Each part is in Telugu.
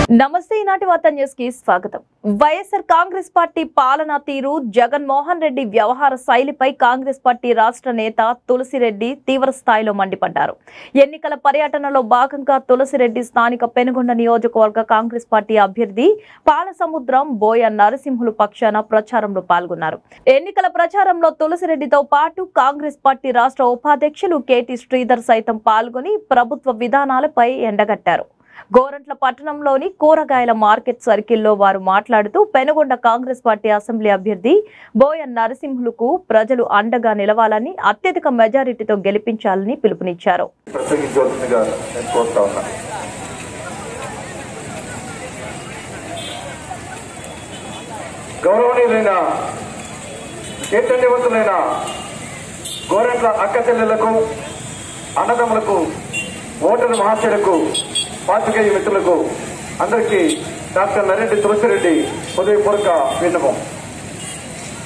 నమస్తే ఈనాటి వార్త న్యూస్ కి స్వాగతం. వైఎస్ఆర్ కాంగ్రెస్ పార్టీ పాలనా తీరు, జగన్మోహన్ రెడ్డి వ్యవహార శైలిపై కాంగ్రెస్ పార్టీ రాష్ట్ర నేత తులసిరెడ్డి తీవ్ర స్థాయిలో మండిపడ్డారు. ఎన్నికల పర్యటనలో భాగంగా తులసిరెడ్డి స్థానిక పెనుగొండ నియోజకవర్గ కాంగ్రెస్ పార్టీ అభ్యర్థి పాలసముద్రం బోయ నరసింహులు పక్షాన ప్రచారంలో పాల్గొన్నారు. ఎన్నికల ప్రచారంలో తులసిరెడ్డితో పాటు కాంగ్రెస్ పార్టీ రాష్ట్ర ఉపాధ్యక్షులు కేటీ శ్రీధర్ సైతం పాల్గొని ప్రభుత్వ విధానాలపై ఎండగట్టారు. గోరంట్ల పట్టణంలోని కూరగాయల మార్కెట్ సర్కిల్లో వారు మాట్లాడుతూ పెనుగొండ కాంగ్రెస్ పార్టీ అసెంబ్లీ అభ్యర్థి బోయ నరసింహులకు ప్రజలు అండగా నిలవాలని, అత్యధిక మెజారిటీతో గెలిపించాలని పిలుపునిచ్చారు. గౌరవనీయులైన చైతన్యవంతులైన గోరంట్ల అక్క చెల్లెళ్లకు, అన్నదమ్ములకు, ఓటరు మహాశయులకు, పాత్రికేయ మిత్రులకు అందరికీ డాక్టర్ నరెడ్డి తులసిరెడ్డి హృదయపూర్వక విన్నపం.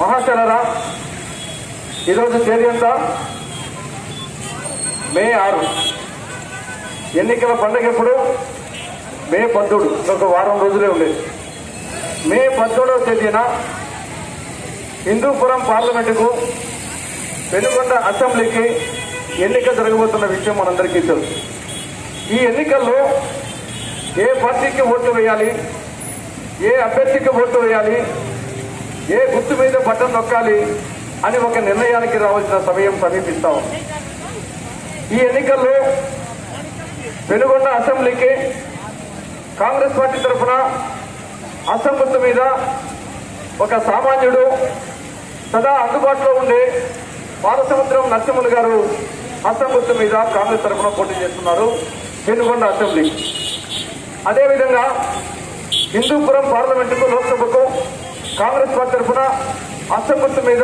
మహాశయులారా, ఈరోజు తేదీ ఎంత? మే 6. ఎన్నికల పండుగ ఎప్పుడు? మే 17. ఒక వారం రోజులే ఉండేది. మే 17వ తేదీన హిందూపురం పార్లమెంటుకు, పెనుగొండ అసెంబ్లీకి ఎన్నిక జరగబోతున్న విషయం మనందరికీ తెలుసు. ఈ ఎన్నికల్లో ఏ పార్టీకి ఓటు వేయాలి, ఏ అభ్యర్థికి ఓటు వేయాలి, ఏ గుర్తు మీద బటన్ నొక్కాలి అని ఒక నిర్ణయానికి రావాల్సిన సమయం సమీపిస్తా ఉంది. ఈ ఎన్నికల్లో పెనుగొండ అసెంబ్లీకి కాంగ్రెస్ పార్టీ తరఫున అసెంబ్లీ మీద ఒక సామాన్యుడు సదా అందుబాటులో ఉండే పాలసముద్రం నరసింహులు గారు అసెంబ్లీ మీద కాంగ్రెస్ తరఫున పోటీ చేస్తున్నారు పెనుగొండ అసెంబ్లీ. అదేవిధంగా హిందూపురం పార్లమెంటుకు, లోక్సభకు కాంగ్రెస్ పార్టీ తరఫున అసెంబ్లీ మీద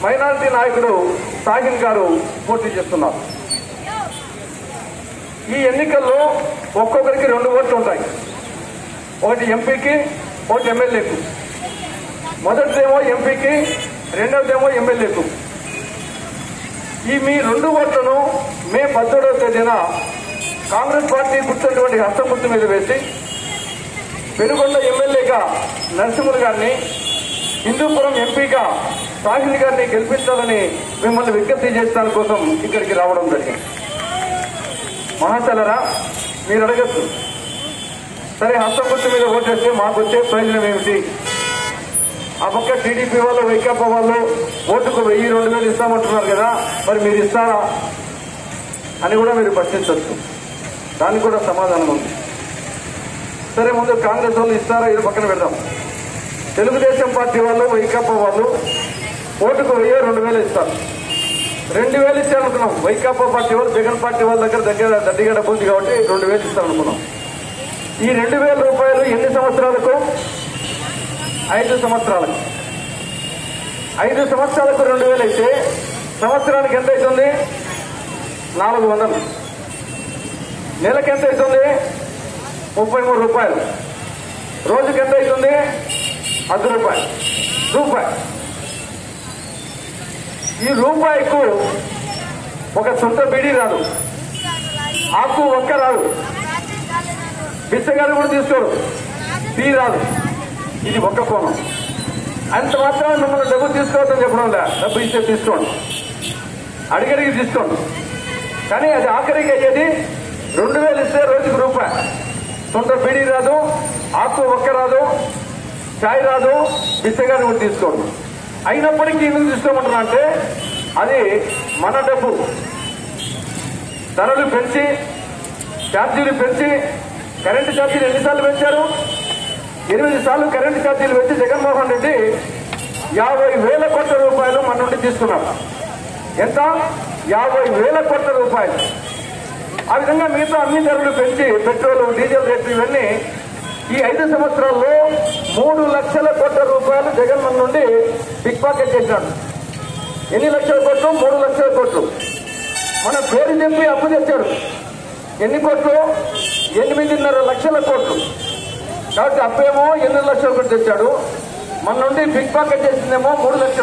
మైనారిటీ నాయకుడు సాహిల్ గారు పోటీ చేస్తున్నారు. ఈ ఎన్నికల్లో ఒక్కొక్కరికి 2 ఓట్లు ఉంటాయి. ఒకటి ఎంపీకి, ఒకటి ఎమ్మెల్యేకు. మొదటిదేమో ఎంపీకి, రెండవదేమో ఎమ్మెల్యేకు. ఈ మీ 2 ఓట్లను మే 17వ తేదీన కాంగ్రెస్ పార్టీ గుర్తున్నటువంటి హస్తం గుర్తు మీద వేసి పెనుగొండ ఎమ్మెల్యేగా నరసింహులు గారిని, హిందూపురం ఎంపీగా సాహిల్ గారిని గెలిపించాలని మిమ్మల్ని విజ్ఞప్తి చేసడం కోసం ఇక్కడికి రావడం జరిగింది. మహాశయులారా, మీరు అడగచ్చు, సరే హస్తం గుర్తు మీద ఓటు వేస్తే మాకు వచ్చే ప్రయోజనం ఏమిటి? ఆ పక్క టీడీపీ వాళ్ళు, వైకాపా వాళ్ళు ఓటుకు 1000-2000 ఇస్తామంటున్నారు కదా, మరి మీరు ఇస్తారా అని కూడా మీరు ప్రశ్నించవచ్చు. దానికి కూడా సమాధానం ఉంది. సరే, ముందు కాంగ్రెస్ వాళ్ళు ఇస్తారా ఇది పక్కన పెడదాం. తెలుగుదేశం పార్టీ వాళ్ళు, వైకాపా వాళ్ళు ఓటుకు 1000-2000 ఇస్తారు. 2000 ఇస్తారనుకున్నాం. వైకాపా పార్టీ వాళ్ళు, జగన్ పార్టీ వాళ్ళ దగ్గర దండిగా డబ్బు ఉంది కాబట్టి 2000 ఇస్తారనుకున్నాం. ఈ 2000 రూపాయలు ఎన్ని సంవత్సరాలకు? 5 సంవత్సరాలకు. 5 సంవత్సరాలకు 2000 అయితే సంవత్సరానికి ఎంత అవుతుంది? 400. నెలకి ఎంత అవుతుంది? 33 రూపాయలు. రోజుకి ఎంత అవుతుంది? 10 రూపాయలు. ఈ రూపాయికు ఒక సొంత బీడీ రాదు, ఆకు ఒక్క రాదు, బిచ్చగారు కూడా తీసుకోరు, టీ రాదు. ఇది ఒక్క కోణం. అంత మాత్రం మిమ్మల్ని డబ్బు తీసుకోవద్దని చెప్పడం లే. డబ్బు ఇస్తే తీసుకోండి, అడిగడిగి తీసుకోండి. కానీ అది ఆఖరికి అయ్యేది 2000 ఇస్తే రోజుకి రూపాయి. సొంత బీడీ రాదు, ఆకు ఒక్క రాదు, చాయ్ రాదు, బిచ్చగారు కూడా తీసుకోండి. అయినప్పటికీ ఎందుకు తీసుకోమంటున్నా అంటే అది మన డబ్బు. ధరలు పెంచి, ఛార్జీలు పెంచి, కరెంటు ఛార్జీలు ఎన్నిసార్లు పెంచారు? 8 సార్లు కరెంటు ఛార్జీలు పెంచి జగన్మోహన్ రెడ్డి 50,000 కోట్ల రూపాయలు మన నుండి తీసుకున్నారు. ఎంత? 50,000 కోట్ల రూపాయలు. ఆ విధంగా మిగతా అన్ని ధరలు పెంచి, పెట్రోల్, డీజిల్ రేట్లు ఇవన్నీ ఈ 5 సంవత్సరాల్లో 3 లక్షల కోట్ల రూపాయలు జగన్ మన నుండి పిక్ పాకెట్ చేశాడు. ఎన్ని లక్షల కోట్లు? 3 లక్షల కోట్లు. మన పేరు చెప్పి అప్పు తెచ్చాడు. ఎన్ని కోట్లు? 8.5 లక్షల కోట్లు. కాబట్టి అప్పేమో 8 లక్షల కోట్లు తెచ్చాడు, మన నుండి పిక్ పాకెట్ చేసిందేమో 3 లక్షలు.